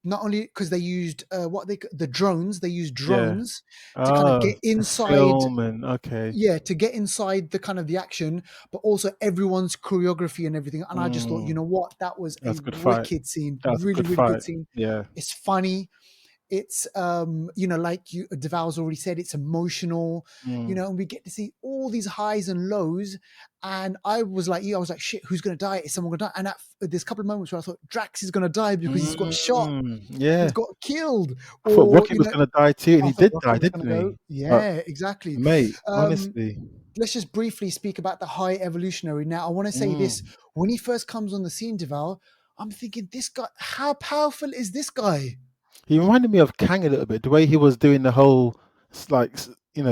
not only because they used the drones, they used Yeah. drones to kind of Oh, get to inside, film and okay. yeah, to get inside the kind of the action, but also everyone's choreography and everything. And I just thought, you Mm. know what, that was a That's a good fight. wicked scene, That's a really, good really good fight. scene. Yeah. It's funny. It's like Deval's already said, it's emotional, Mm. and we get to see all these highs and lows. And I was like, I was like, shit, who's gonna die? Is someone gonna die? And there's a couple of moments where I thought Drax is gonna die because he's got shot, Mm. he's Yeah. got killed, I thought or Rocky was gonna die too, and I he thought did Rocket die, was gonna didn't go. he? But Yeah, exactly. mate, um honestly. let's just briefly speak about the High Evolutionary. Now I want to say this: Mm. when he first comes on the scene, Deval, I'm thinking, this guy, how powerful is this guy? He reminded me of Kang a little bit, the way he was doing the whole sight, not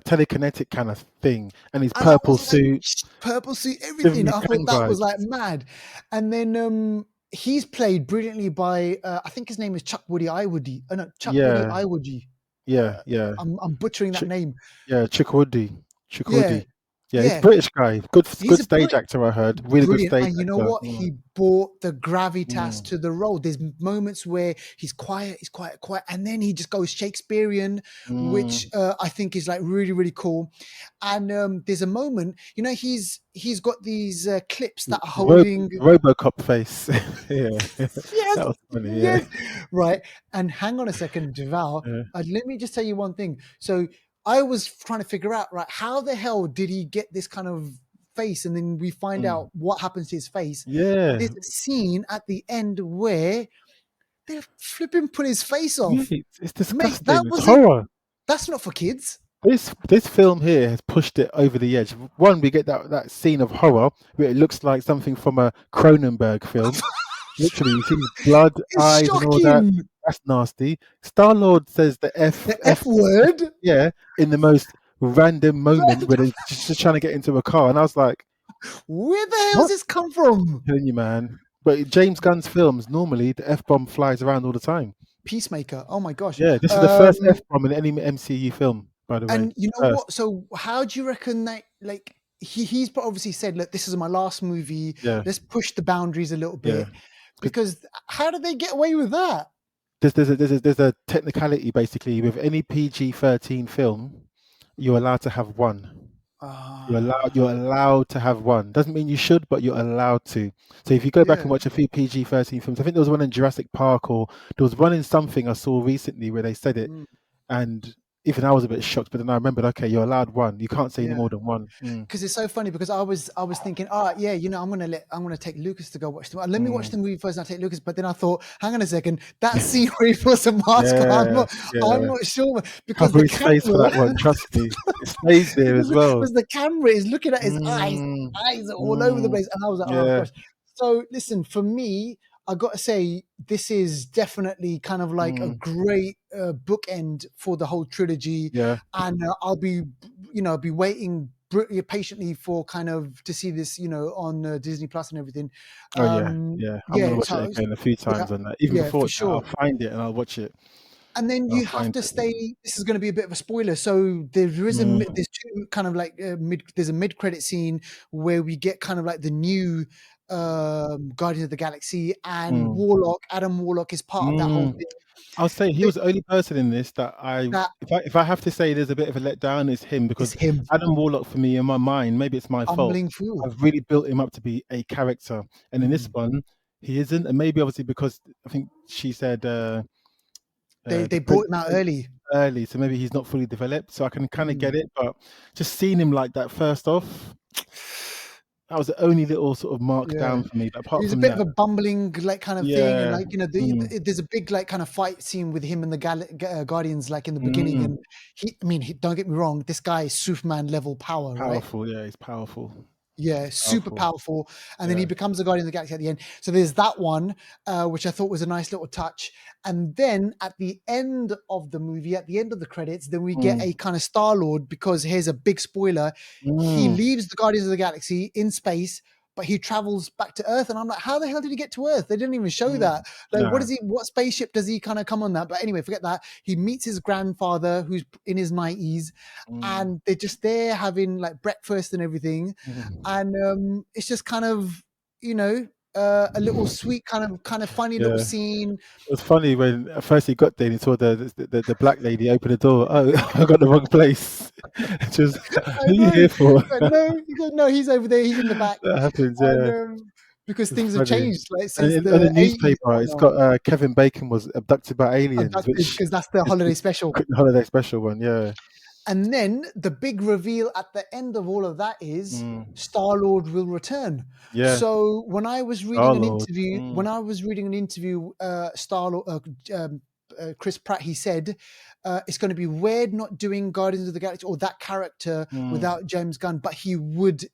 telekinetic kind of thing, and his And I purple was like, suit, purple suit, giving everything. me I thought Kang that was like vibes. mad. And then he's played brilliantly by I think his name is Chuck Woody Iwoody. No, Chuck Woody Yeah, Iwoody. yeah, yeah. I'm butchering that Ch- name. yeah, Chukwudi. Yeah, Chukwudi. Yeah, he's a yeah. British guy. Good He's a stage actor, I heard. Really good brilliant. stage And you know actor. what? Mm. He brought the gravitas Mm. to the role. There's moments where he's quiet, quiet, and then he just goes Shakespearean, which Mm. I think is like really, really cool. And there's a moment, he's got these clips that are holding. Robocop face. Yeah, Yes, that was funny. Yeah. yes, right. And hang on a second, Javal. Yeah. Let me just tell you one thing. So I was trying to figure out, right, how the hell did he get this kind of face? And then we find Mm. out what happens to his face. But Yeah. there's a scene at the end where they flipping put his face Yeah, off. it's Mate, disgusting. that It's wasn't, horror. that's not for kids. This film here has pushed it over the edge. One, we get that scene of horror where it looks like something from a Cronenberg film. Literally, you see blood, It's eyes, and all that. shocking. That's nasty. Star Lord says the The F F, word. yeah, in the most random moment where they're just trying to get into a car, and I was like, Where the hell's "What?" this come from? I'm telling you, man. But in James Gunn's films, normally the F bomb flies around all the time. Peacemaker. Oh my gosh. Yeah, this is the first F bomb in any MCU film, by the way. And you know First, what? So how do you reckon that, like, he's obviously said, look, this is my last movie. yeah, Let's push the boundaries a little yeah. bit, because how did they get away with that? There's a technicality basically with any PG-13 film, you're allowed to have one. You're Ah, allowed to have one. Doesn't mean you should, but you're allowed to. So if you go back yeah. and watch a few PG-13 films, I think there was one in Jurassic Park, or there was one in something I saw recently where they said it, Mm, and even I was a bit shocked. But then I remembered, okay, you're allowed one. You can't say any yeah. more than one. Mm, Because it's so funny, because I was thinking, all right, yeah, I'm gonna take Lucas to go watch the. Let me watch mm. the movie first, and I'll take Lucas. But then I thought, hang on a second, that scene where he puts a mask on, I'm Yeah, not, I'm yeah. not sure, because Cover the his face for camera, that one. Trust me, it stays there as well. because the camera is looking at his eyes. Mm, Eyes are all over the mm, place, and I was like, oh yeah. gosh. So listen, for me, I got to say, this is definitely kind of like a Mm, great bookend for the whole trilogy, yeah. and I'll be waiting patiently for kind of to see this, on Disney Plus and everything. Oh yeah, yeah. I'm gonna Yeah, watch it so again a few yeah, times on that. Even yeah, before for that, I'll sure. find it and I'll watch it. And then I'll you have find to it. stay. This is going to be a bit of a spoiler. So Mm, there's two kind of like there's a mid credit scene where we get kind of like the new Guardians of the Galaxy, and mm, Adam Warlock is part of that whole mm. thing. I'll say he Th- was the only person in this that That if I have to say there's a bit of a letdown, it's him, is because him Adam Warlock for me in my mind, maybe it's my fault. fumbling through. I've really built him up to be a character, and in this Mm. one, he isn't. And maybe obviously because I think she said They the brought him out early. early, so maybe he's not fully developed. So I can kind of Mm. get it, but just seeing him like that first off, That was the only little sort of Yeah. markdown for me. But He apart was a from bit of that, a bumbling, like, kind of thing, and, yeah, like, you know, mm, there's a big, like, kind of fight scene with him and the Guardians, like, in the beginning, mm, and I mean, don't get me wrong, this guy is Superman level power, right? powerful. Yeah, he's powerful. Yeah, He's super powerful. powerful, and then he Yeah. becomes the Guardian of the Galaxy at the end. So there's that one, which I thought was a nice little touch. And then at the end of the movie, at the end of the credits, then we get Mm, a kind of Star-Lord, because here's a big spoiler. He mm, leaves the Guardians of the Galaxy in space, but he travels back to Earth. And I'm like, how the hell did he get to Earth? They didn't even show mm. that. Like, Nah. what spaceship does he kind of come on that? But anyway, forget that. He meets his grandfather, who's in his 90s, Mm, and they're just there having like breakfast and everything, mm. and it's just kind of, you know, a little sweet kind of funny little Yeah. scene. It was funny when at first he got there and he saw the black lady open the door. Oh, I got the wrong place. Just, I who are you know. here for? But no, he goes, no, he's over there, he's in the back, That happens, and yeah. because It's things have funny. changed like And since on the the 80s and newspaper, it's whatnot. got Kevin Bacon was abducted by aliens, Abducted, which because that's the is holiday the special. holiday special one. Yeah. And then the big reveal at the end of all of that is Mm. Star-Lord will return. Yeah. So when I was Our reading an Lord. interview, Mm. Star-Lord, Chris Pratt, he said it's going to be weird not doing Guardians of the Galaxy or that character Mm. without James Gunn, but he would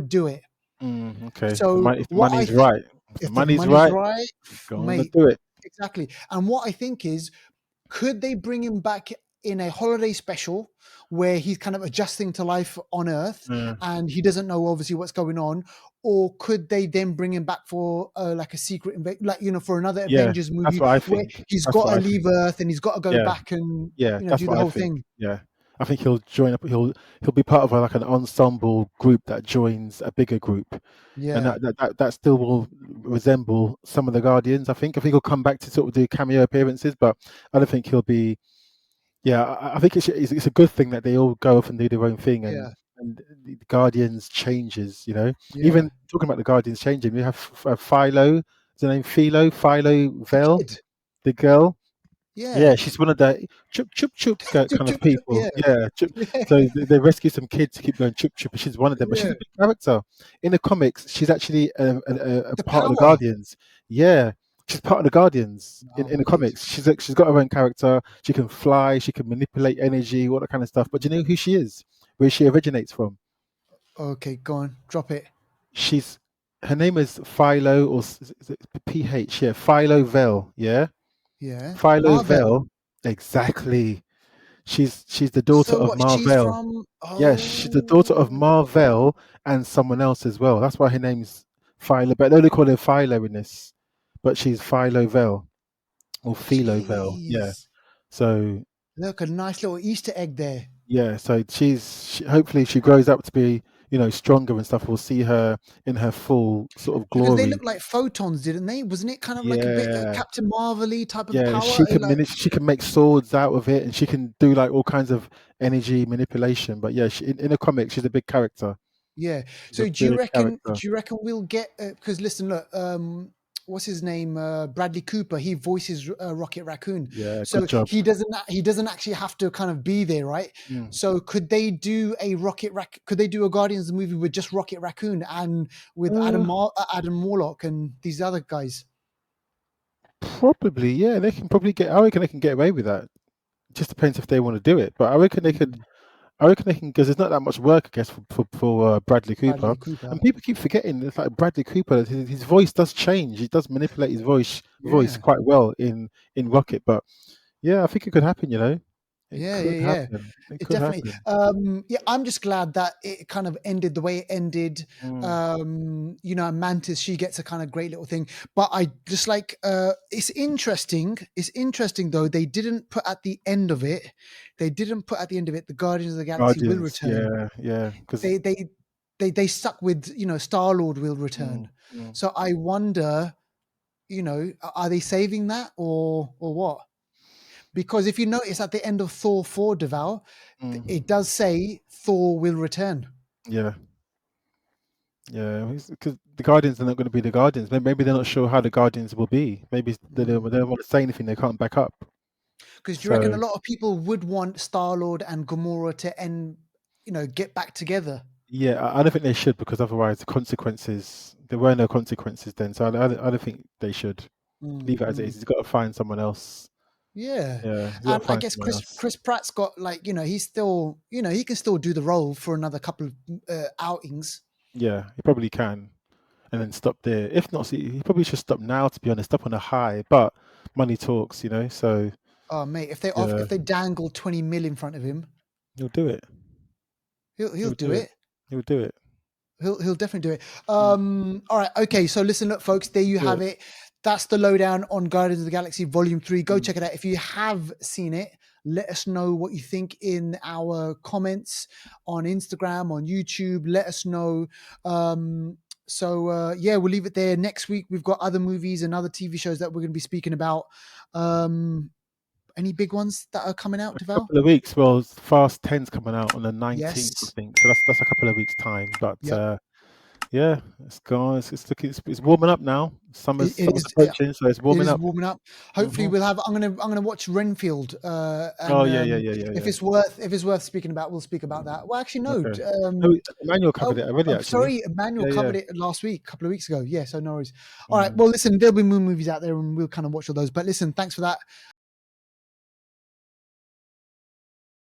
do it. Mm. Okay. So If the what money's right, if the if the money's money's right, right, go on and mate, do it. exactly. And what I think is, could they bring him back in a holiday special where he's kind of adjusting to life on Earth Yeah. and he doesn't know obviously what's going on? Or could they then bring him back for like a secret, like, you know, for another Yeah. Avengers That's movie what I where think. he's That's got what to I leave think. Earth and he's got to go Yeah. back and, Yeah. you know, That's do the what I whole think. thing? Yeah. I think he'll join up. He'll be part of like an ensemble group that joins a bigger group, and Yeah, that still will resemble some of the Guardians. I think he'll come back to sort of do cameo appearances, but I don't think he'll be. Yeah, I think it's a good thing that they all go off and do their own thing, yeah, and the Guardians changes. You know, yeah. even talking about the Guardians changing, we have Philo. Is the name Philo The Vel, kid. the girl. Yeah. Yeah, she's one of the chup chup Chup, kind of chup, chup. people. Yeah. Yeah, chup. Yeah. So they rescue some kids to keep going chup chup, and she's one of them. But she's Yeah. a big character in the comics. She's actually a The part of the power. Guardians. Yeah, she's part of the Guardians Oh, in the mate. comics. She's got her own character. She can fly. She can manipulate energy, all that kind of stuff. But do you know who she is? Where she originates from? Okay, go on. Drop it. She's Her name is Philo, or is it PH? Yeah, Philo Vel. Yeah, Yeah. Philo Marvel. Vel. Exactly. She's the daughter So of what? She's Marvel. from. Yes, she's the daughter of Oh, Marvel and someone else as well. That's why her name's Philo, but they only call her Philo in this. But she's Philo Vel or Philo Vel. Yeah. jeez. So Look, a nice little Easter egg there. yeah, so hopefully she grows up to be, stronger and stuff. We'll see her in her full sort of Because they glory. looked like photons, didn't they? Wasn't it kind of like a bit Yeah. Captain Marvel-y type of Yeah, power? Like, she can make swords out of it, and she can do like all kinds of energy manipulation. But yeah, in a comic, she's a big character. yeah. She's a So do you big reckon? character. Do you reckon we'll get? Because listen, look. What's his name? Bradley Cooper. He voices Rocket Raccoon. Yeah, good So job. he doesn't actually have to kind of be there, right? Mm. So could they do a Could they do a Guardians movie with just Rocket Raccoon and with Uh, Adam Warlock and these other guys? Probably, yeah. They can probably get. I reckon they can get away with that. Just depends if they want to do it. But I reckon they could. Mm, I reckon they can because there's not that much work, I guess, for Bradley Cooper. Bradley Cooper. And people keep forgetting it's like Bradley Cooper. His voice does change. He does manipulate his voice Yeah. quite well in Rocket. But yeah, I think it could happen. It Yeah, yeah, could yeah. happen. It It could definitely. happen. Yeah, I'm just glad that it kind of ended the way it ended. Mm, Mantis, she gets a kind of great little thing. But I just like it's interesting. It's interesting though, they didn't put at the end of it, the Guardians of the Galaxy will Guardians, return. yeah, yeah. Because They they they stuck with, Star-Lord will return. mm, mm, So I wonder, are they saving that or what? Because if you notice at the end of Thor 4, Deval, it mm, does say Thor will return. yeah. Yeah, because the Guardians are not going to be the Guardians. Maybe they're not sure how the Guardians will be. Maybe they don't want to say anything they can't back up. Because do you reckon a So lot of people would want Star-Lord and Gamora to get back together? Yeah, I don't think they should, because otherwise the consequences, there were no consequences then. So I don't think they should Mm, leave it as it mm. is. He's got to find someone else. Yeah, Yeah, he's got and to I find guess someone Chris else. Chris Pratt's got, like, he's still, he can still do the role for another couple of outings. Yeah, he probably can, and then stop there. If not, see, he probably should stop now. To be honest, stop on a high. But money talks, you know. So Oh mate, yeah, if they dangle 20 mil in front of him, he'll do it. he'll He'll do do it. it. He'll do it. He'll definitely do it. Mm. All right, okay. So listen, look, folks, there you Yeah. have it. That's the lowdown on Guardians of the Galaxy Volume 3. Go Mm. check it out. If you have seen it, let us know what you think in our comments on Instagram, on YouTube. Let us know. Yeah, we'll leave it there. Next week we've got other movies and other TV shows that we're going to be speaking about. Any big ones that are coming out, A Deval? couple of weeks. Well, Fast 10's coming out on the 19th, I Yes. think. So that's a couple of weeks time. But Yep. yeah, it's gone. It's warming up now. It Summer's is. approaching, so it's It warming is up. warming up. Hopefully, Hmm. we'll have. I'm gonna watch Renfield, Oh and yeah, yeah, yeah, yeah, if yeah. it's worth speaking about, we'll speak about that. Well, actually, no. Okay. Oh, Emmanuel covered Oh, it already, I'm actually. sorry, Emmanuel Yeah, yeah. covered it last week, a couple of weeks ago. Yeah, so no worries. All right. Mm. Well, listen, there'll be more movies out there, and we'll kind of watch all those. But listen, thanks for that.